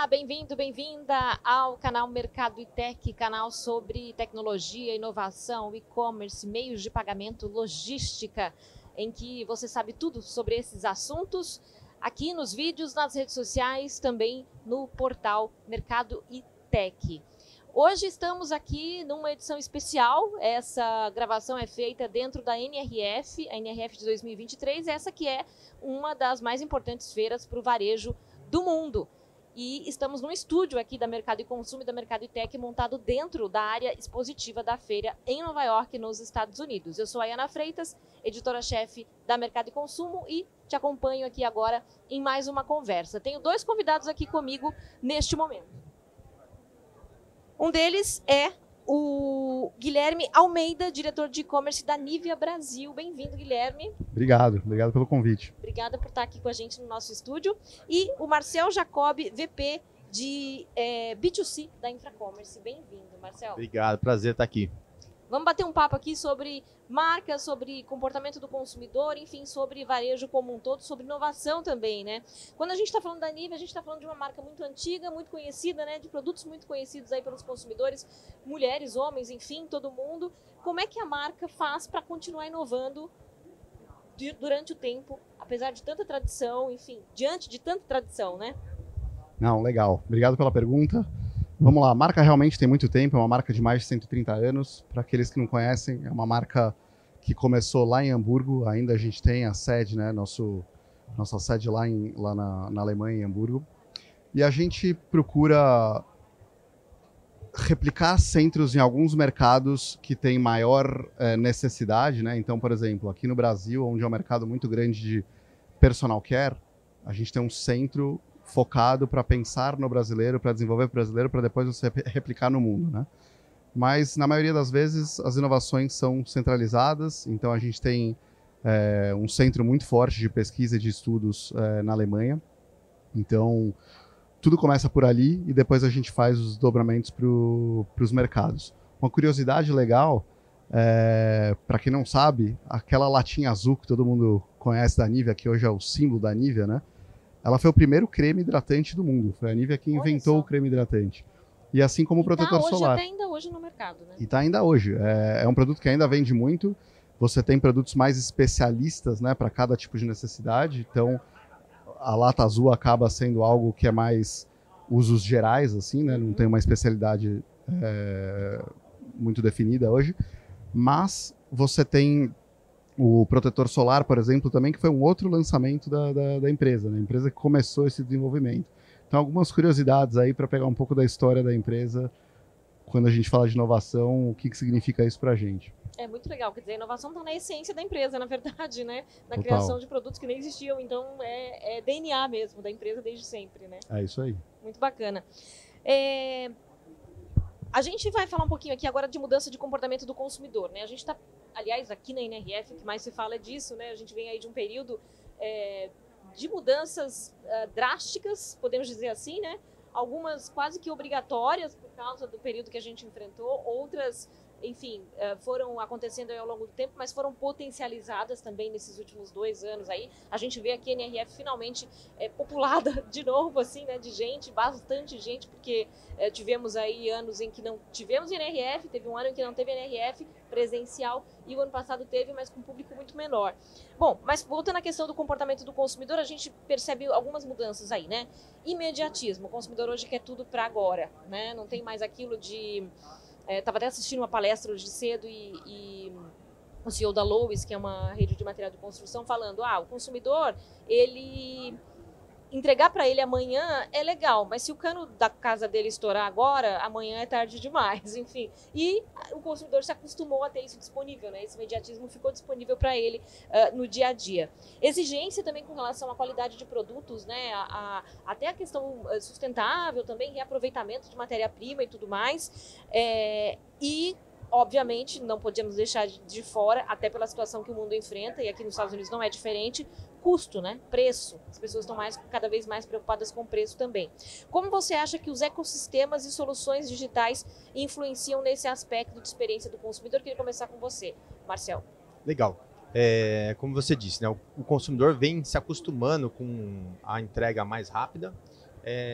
Olá, bem-vindo, bem-vinda ao canal Mercado e Tech, canal sobre tecnologia, inovação, e-commerce, meios de pagamento, logística, em que você sabe tudo sobre esses assuntos, aqui nos vídeos, nas redes sociais, também no portal Mercado e Tech. Hoje estamos aqui numa edição especial, essa gravação é feita dentro da NRF, a NRF de 2023, essa que é uma das mais importantes feiras para o varejo do mundo. E estamos num estúdio aqui da Mercado e Consumo e da Mercado e Tech montado dentro da área expositiva da feira em Nova York, nos Estados Unidos. Eu sou a Ana Freitas, editora-chefe da Mercado e Consumo e te acompanho aqui agora em mais uma conversa. Tenho dois convidados aqui comigo neste momento. Um deles é o Guilherme Almeida, diretor de e-commerce da Nivea Brasil. Bem-vindo, Guilherme. Obrigado pelo convite. Obrigada por estar aqui com a gente no nosso estúdio. E o Marcel Jacob, VP de B2C da Infracommerce. Bem-vindo, Marcel. Obrigado, prazer estar aqui. Vamos bater um papo aqui sobre marcas, sobre comportamento do consumidor, enfim, sobre varejo como um todo, sobre inovação também, né? Quando a gente está falando da Nivea, a gente está falando de uma marca muito antiga, muito conhecida, né? De produtos muito conhecidos aí pelos consumidores, mulheres, homens, enfim, todo mundo. Como é que a marca faz para continuar inovando durante o tempo, apesar de tanta tradição, enfim, diante de tanta tradição, né? Não, legal. Obrigado pela pergunta. Vamos lá, a marca realmente tem muito tempo, é uma marca de mais de 130 anos. Para aqueles que não conhecem, é uma marca que começou lá em Hamburgo, ainda a gente tem a sede, né, nossa sede lá na Alemanha, em Hamburgo. E a gente procura replicar centros em alguns mercados que têm maior necessidade, né? Então, por exemplo, aqui no Brasil, onde é um mercado muito grande de personal care, a gente tem um centro focado para pensar no brasileiro, para desenvolver o brasileiro, para depois você replicar no mundo, né? Mas, na maioria das vezes, as inovações são centralizadas, então a gente tem um centro muito forte de pesquisa e de estudos na Alemanha. Então, tudo começa por ali e depois a gente faz os dobramentos para os mercados. Uma curiosidade legal, para quem não sabe, aquela latinha azul que todo mundo conhece da Nivea, que hoje é o símbolo da Nivea, né? Ela foi o primeiro creme hidratante do mundo. Foi a Nivea que inventou o creme hidratante. E assim como o protetor solar. Está ainda hoje no mercado, né? E está ainda hoje. É um produto que ainda vende muito. Você tem produtos mais especialistas, né, para cada tipo de necessidade. Então, a lata azul acaba sendo algo que é mais usos gerais, assim, né? Não tem uma especialidade muito definida hoje. Mas você tem o protetor solar, por exemplo, também, que foi um outro lançamento da empresa, né? A empresa que começou esse desenvolvimento. Então, algumas curiosidades aí para pegar um pouco da história da empresa, quando a gente fala de inovação, o que significa isso para a gente. É muito legal, quer dizer, a inovação está na essência da empresa, na verdade, né? Na Total. criação de produtos que nem existiam, então é DNA mesmo da empresa desde sempre, né? É isso aí. Muito bacana. A gente vai falar um pouquinho aqui agora de mudança de comportamento do consumidor, né? A gente está, aliás, aqui na NRF, o que mais se fala é disso, né? A gente vem aí de um período de mudanças drásticas, podemos dizer assim, né? Algumas quase que obrigatórias por causa do período que a gente enfrentou, outras, enfim, foram acontecendo aí ao longo do tempo, mas foram potencializadas também nesses últimos 2 anos aí. A gente vê aqui a NRF finalmente populada de novo, assim, né, de gente, bastante gente, porque tivemos aí anos em que não tivemos NRF, teve um ano em que não teve NRF presencial e o ano passado teve, mas com público muito menor. Bom, mas voltando à questão do comportamento do consumidor, a gente percebe algumas mudanças aí, né? Imediatismo, o consumidor hoje quer tudo para agora, né? Não tem mais aquilo de... Estava até assistindo uma palestra hoje cedo e o CEO da Lowe's, que é uma rede de material de construção, falando, o consumidor, ele entregar para ele amanhã é legal, mas se o cano da casa dele estourar agora, amanhã é tarde demais, enfim. E o consumidor se acostumou a ter isso disponível, né? Esse imediatismo ficou disponível para ele no dia a dia. Exigência também com relação à qualidade de produtos, né? Até a questão sustentável também, reaproveitamento de matéria-prima e tudo mais. E obviamente, não podemos deixar de fora, até pela situação que o mundo enfrenta, e aqui nos Estados Unidos não é diferente, custo, né? Preço. As pessoas estão cada vez mais preocupadas com preço também. Como você acha que os ecossistemas e soluções digitais influenciam nesse aspecto de experiência do consumidor? Queria começar com você, Marcel. Legal. Como você disse, né, o consumidor vem se acostumando com a entrega mais rápida,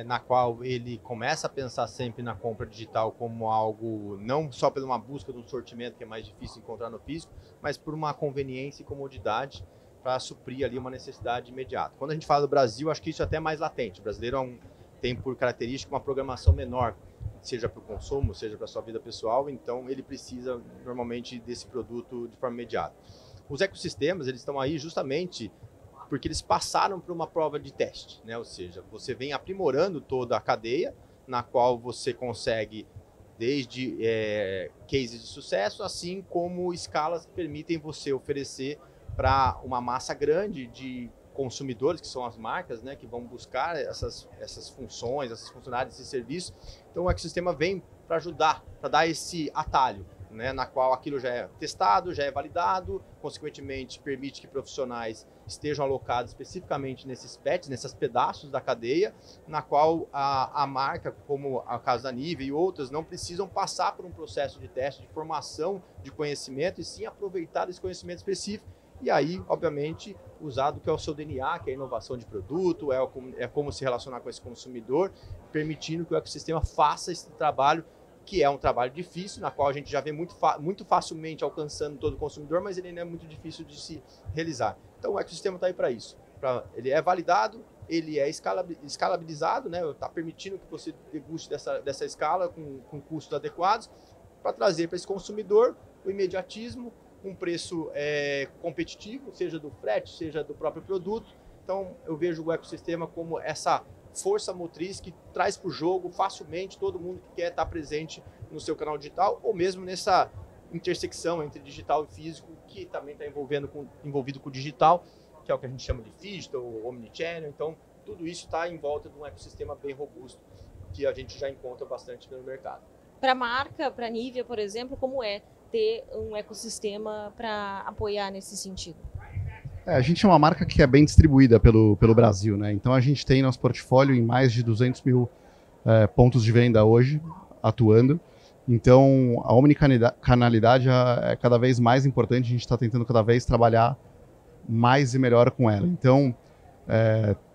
na qual ele começa a pensar sempre na compra digital como algo, não só por uma busca de um sortimento que é mais difícil encontrar no físico, mas por uma conveniência e comodidade para suprir ali uma necessidade imediata. Quando a gente fala do Brasil, acho que isso é até mais latente. O brasileiro tem por característica uma programação menor, seja para o consumo, seja para a sua vida pessoal, então ele precisa normalmente desse produto de forma imediata. Os ecossistemas, eles estão aí justamente porque eles passaram por uma prova de teste, né? Ou seja, você vem aprimorando toda a cadeia, na qual você consegue desde cases de sucesso, assim como escalas que permitem você oferecer para uma massa grande de consumidores, que são as marcas, né, que vão buscar essas funções, essas funcionalidades, esse serviço. Então o ecossistema vem para ajudar, para dar esse atalho, né, na qual aquilo já é testado, já é validado, consequentemente permite que profissionais estejam alocados especificamente nesses pets, nesses pedaços da cadeia, na qual a marca, como o caso da Nivea e outras, não precisam passar por um processo de teste, de formação de conhecimento, e sim aproveitar esse conhecimento específico e aí, obviamente, usar do que é o seu DNA, que é a inovação de produto, é como se relacionar com esse consumidor, permitindo que o ecossistema faça esse trabalho, que é um trabalho difícil, na qual a gente já vê muito facilmente alcançando todo o consumidor, mas ele ainda é muito difícil de se realizar. Então o ecossistema está aí para isso. Ele é validado, ele é escalabilizado, né? Está permitindo que você deguste dessa escala com custos adequados, para trazer para esse consumidor o imediatismo, um preço competitivo, seja do frete, seja do próprio produto. Então eu vejo o ecossistema como essa força motriz que traz para o jogo facilmente todo mundo que quer estar presente no seu canal digital, ou mesmo nessa intersecção entre digital e físico, que também está envolvido com o digital, que é o que a gente chama de digital, omnichannel. Então tudo isso está em volta de um ecossistema bem robusto, que a gente já encontra bastante no mercado. Para a marca, para a Nivea, por exemplo, como é ter um ecossistema para apoiar nesse sentido? A gente é uma marca que é bem distribuída pelo Brasil, né? Então a gente tem nosso portfólio em mais de 200 mil pontos de venda hoje, atuando. Então a omnicanalidade é cada vez mais importante, a gente está tentando cada vez trabalhar mais e melhor com ela. Então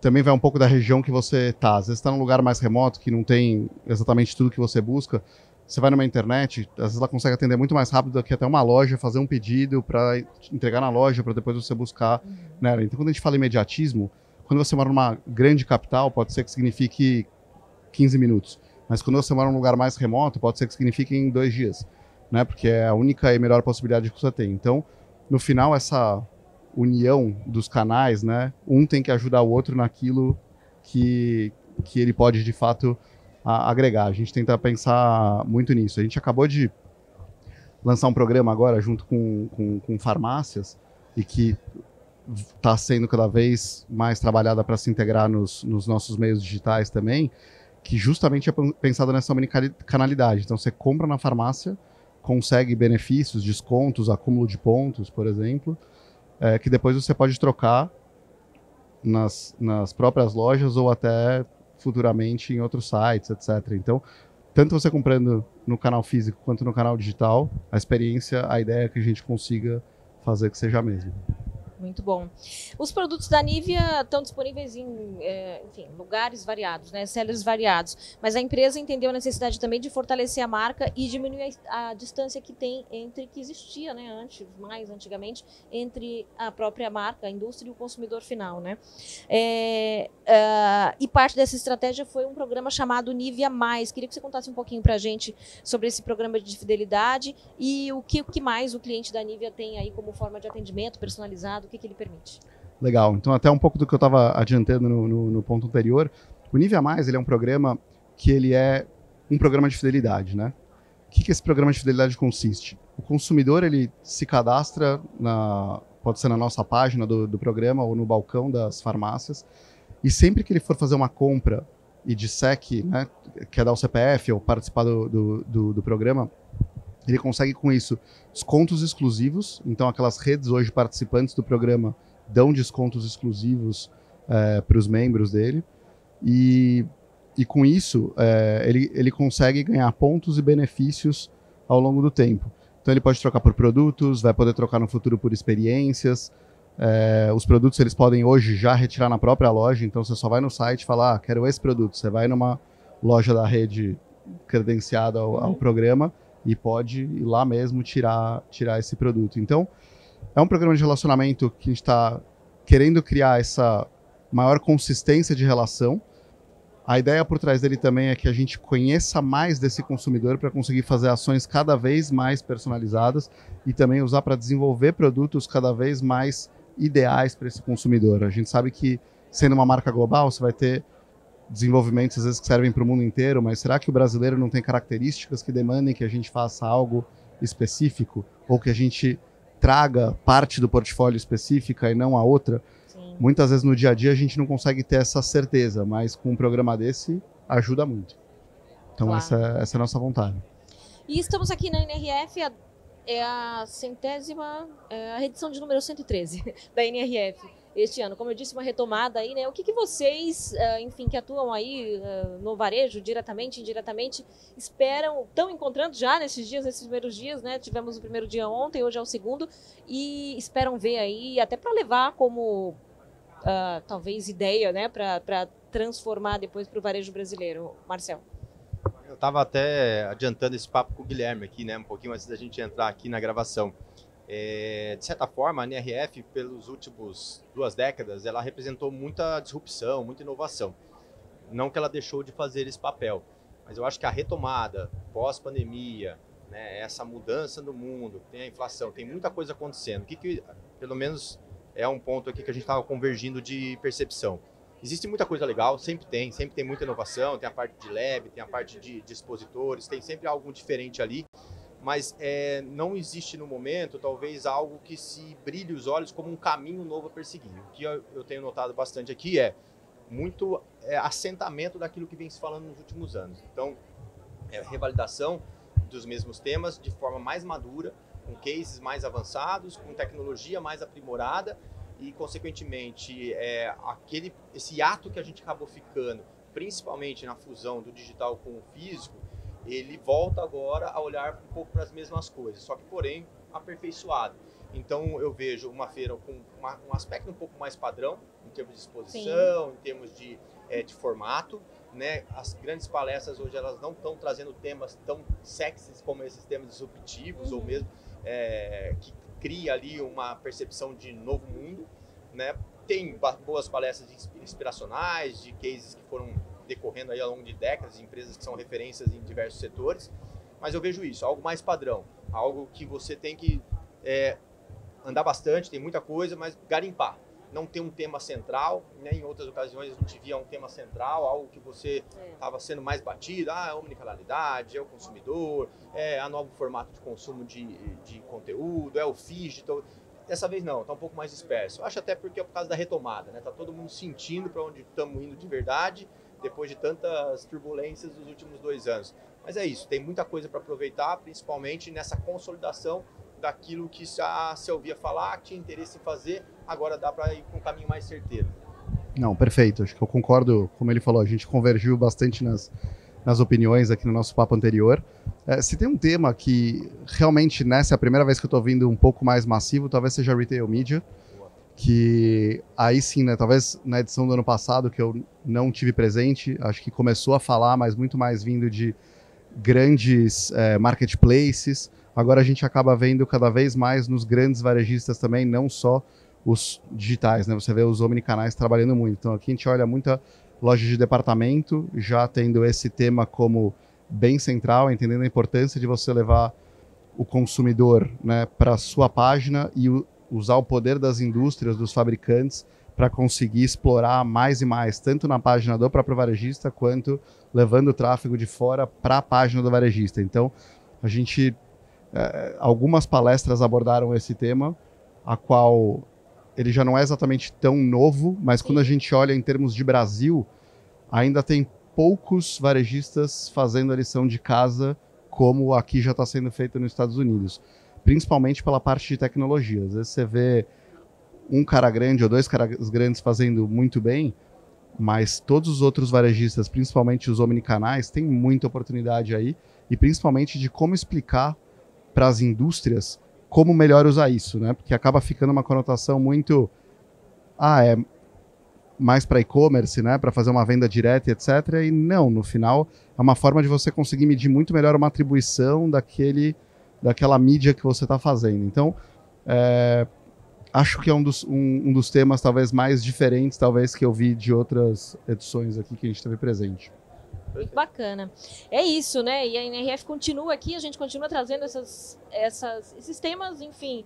também vai um pouco da região que você está. Às vezes está num lugar mais remoto, que não tem exatamente tudo que você busca. Você vai numa internet, às vezes ela consegue atender muito mais rápido do que até uma loja, fazer um pedido para entregar na loja, para depois você buscar nela. Então, quando a gente fala imediatismo, quando você mora numa grande capital, pode ser que signifique 15 minutos. Mas quando você mora num lugar mais remoto, pode ser que signifique em 2 dias, né? Porque é a única e melhor possibilidade que você tem. Então, no final, essa união dos canais, né? Um tem que ajudar o outro naquilo que ele pode, de fato, agregar. A gente tenta pensar muito nisso. A gente acabou de lançar um programa agora junto com farmácias e que está sendo cada vez mais trabalhada para se integrar nos nossos meios digitais também, que justamente é pensado nessa omnicanalidade. Então você compra na farmácia, consegue benefícios, descontos, acúmulo de pontos, por exemplo, que depois você pode trocar nas próprias lojas ou até futuramente em outros sites, etc. Então, tanto você comprando no canal físico quanto no canal digital, a experiência, a ideia é que a gente consiga fazer que seja a mesma. Muito bom. Os produtos da Nivea estão disponíveis em lugares variados, né? Sellers variados. Mas a empresa entendeu a necessidade também de fortalecer a marca e diminuir a distância que tem que existia, né, mais antigamente, entre a própria marca, a indústria e o consumidor final, né? E parte dessa estratégia foi um programa chamado Nivea Mais. Queria que você contasse um pouquinho para a gente sobre esse programa de fidelidade e o que mais o cliente da Nivea tem aí como forma de atendimento personalizado. O que ele permite? Legal. Então, até um pouco do que eu estava adiantando no ponto anterior, o Nivea Mais, ele é um programa que ele é um programa de fidelidade, né? O que esse programa de fidelidade consiste? O consumidor, ele se cadastra, pode ser na nossa página do programa ou no balcão das farmácias, e sempre que ele for fazer uma compra e disser que quer dar o CPF ou participar do programa, ele consegue com isso descontos exclusivos. Então aquelas redes hoje participantes do programa dão descontos exclusivos para os membros dele. E com isso ele consegue ganhar pontos e benefícios ao longo do tempo. Então ele pode trocar por produtos, vai poder trocar no futuro por experiências. Os produtos eles podem hoje já retirar na própria loja, então você só vai no site e fala, quero esse produto. Você vai numa loja da rede credenciada ao programa e pode ir lá mesmo tirar esse produto. Então, é um programa de relacionamento que a gente está querendo criar essa maior consistência de relação. A ideia por trás dele também é que a gente conheça mais desse consumidor para conseguir fazer ações cada vez mais personalizadas e também usar para desenvolver produtos cada vez mais ideais para esse consumidor. A gente sabe que, sendo uma marca global, você vai ter desenvolvimentos às vezes que servem para o mundo inteiro, mas será que o brasileiro não tem características que demandem que a gente faça algo específico ou que a gente traga parte do portfólio específica e não a outra? Sim. Muitas vezes no dia a dia a gente não consegue ter essa certeza, mas com um programa desse ajuda muito. Então Claro. essa é a nossa vontade. E estamos aqui na NRF, é a edição de número 113 da NRF este ano. Como eu disse, uma retomada aí, né? O que vocês, enfim, que atuam aí no varejo, diretamente, indiretamente, esperam, estão encontrando já nesses primeiros dias, né? Tivemos o primeiro dia ontem, hoje é o segundo, e esperam ver aí, até para levar como, talvez, ideia, né? Para transformar depois para o varejo brasileiro. Marcel. Eu estava até adiantando esse papo com o Guilherme aqui, né? Um pouquinho antes da gente entrar aqui na gravação. De certa forma, a NRF, pelos últimos 2 décadas, ela representou muita disrupção, muita inovação. Não que ela deixou de fazer esse papel, mas eu acho que a retomada, pós-pandemia, né, essa mudança no mundo, tem a inflação, tem muita coisa acontecendo. O que pelo menos, é um ponto aqui que a gente estava convergindo de percepção. Existe muita coisa legal, sempre tem muita inovação, tem a parte de lab, tem a parte de expositores, tem sempre algo diferente ali. Mas não existe no momento, talvez, algo que se brilhe os olhos como um caminho novo a perseguir. O que eu tenho notado bastante aqui é muito assentamento daquilo que vem se falando nos últimos anos. Então, revalidação dos mesmos temas de forma mais madura, com cases mais avançados, com tecnologia mais aprimorada e, consequentemente, esse ato que a gente acabou ficando, principalmente na fusão do digital com o físico, ele volta agora a olhar um pouco para as mesmas coisas, só que, porém, aperfeiçoado. Então, eu vejo uma feira com um aspecto um pouco mais padrão, em termos de exposição, Sim. Em termos de formato, né? As grandes palestras hoje, elas não estão trazendo temas tão sexys como esses temas disruptivos, ou mesmo que cria ali uma percepção de novo mundo, né? Tem boas palestras inspiracionais, de cases que foram decorrendo aí ao longo de décadas, de empresas que são referências em diversos setores, mas eu vejo isso, algo mais padrão, algo que você tem que andar bastante, tem muita coisa, mas garimpar. Não tem um tema central, né? Em outras ocasiões a gente via um tema central, algo que você estava sendo mais batido, a omnicanalidade, é o consumidor, a novo formato de consumo de conteúdo, é o digital. Dessa vez não, está um pouco mais disperso. Eu acho até porque é por causa da retomada, né? Tá todo mundo sentindo para onde estamos indo de verdade, depois de tantas turbulências dos últimos 2 anos. Mas é isso, tem muita coisa para aproveitar, principalmente nessa consolidação daquilo que já se ouvia falar, que tinha interesse em fazer, agora dá para ir com um caminho mais certeiro. Não, perfeito. Acho que eu concordo, como ele falou, a gente convergiu bastante nas opiniões aqui no nosso papo anterior. Se tem um tema que realmente nessa é a primeira vez que eu estou vindo um pouco mais massivo, talvez seja Retail Media, que aí sim, né, talvez na edição do ano passado, que eu não tive presente, acho que começou a falar, mas muito mais vindo de grandes marketplaces. Agora a gente acaba vendo cada vez mais nos grandes varejistas também, não só os digitais, né? Você vê os omnicanais trabalhando muito. Então aqui a gente olha muita loja de departamento, já tendo esse tema como bem central, entendendo a importância de você levar o consumidor, né, para a sua página e usar o poder das indústrias, dos fabricantes, para conseguir explorar mais e mais, tanto na página do próprio varejista, quanto levando o tráfego de fora para a página do varejista. Então a gente... algumas palestras abordaram esse tema, a qual ele já não é exatamente tão novo, mas Sim. Quando a gente olha em termos de Brasil, ainda tem poucos varejistas fazendo a lição de casa como aqui já está sendo feito nos Estados Unidos, principalmente pela parte de tecnologia. Às vezes você vê um cara grande ou 2 caras grandes fazendo muito bem, mas todos os outros varejistas, principalmente os omnicanais, têm muita oportunidade aí, e principalmente de como explicar para as indústrias como melhor usar isso, né? Porque acaba ficando uma conotação muito... é mais para e-commerce, né? Para fazer uma venda direta, etc. E não, no final, é uma forma de você conseguir medir muito melhor uma atribuição daquela mídia que você está fazendo. Então, acho que é um dos temas talvez mais diferentes, talvez, que eu vi de outras edições aqui que a gente teve presente. Muito bacana. É isso, né? E a NRF continua aqui, a gente continua trazendo esses temas, enfim,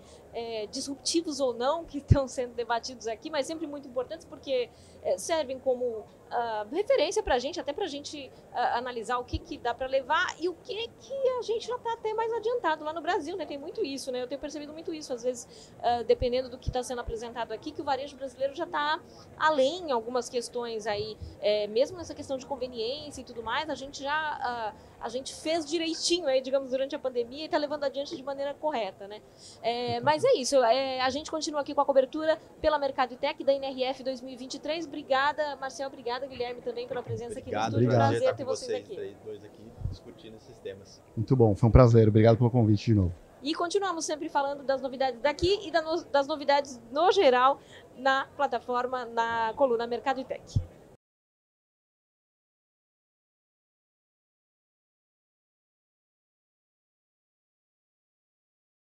disruptivos ou não, que estão sendo debatidos aqui, mas sempre muito importantes porque servem como referência para a gente, até para a gente analisar o que dá para levar e o que a gente já está até mais adiantado lá no Brasil, né? Tem muito isso, né? Eu tenho percebido muito isso, às vezes, dependendo do que está sendo apresentado aqui, que o varejo brasileiro já está além em algumas questões aí, mesmo nessa questão de conveniência e tudo mais, a gente fez direitinho aí, digamos, durante a pandemia e está levando adiante de maneira correta, né? Mas é isso, a gente continua aqui com a cobertura pela Mercado e Tech da NRF 2023. Obrigada, Marcel, obrigada, Guilherme, também pela presença aqui no estúdio. Prazer ter vocês aqui. Dois aqui discutindo esses temas. Muito bom, foi um prazer. Obrigado pelo convite de novo. E continuamos sempre falando das novidades daqui e das novidades no geral na plataforma, na coluna Mercado e Tech.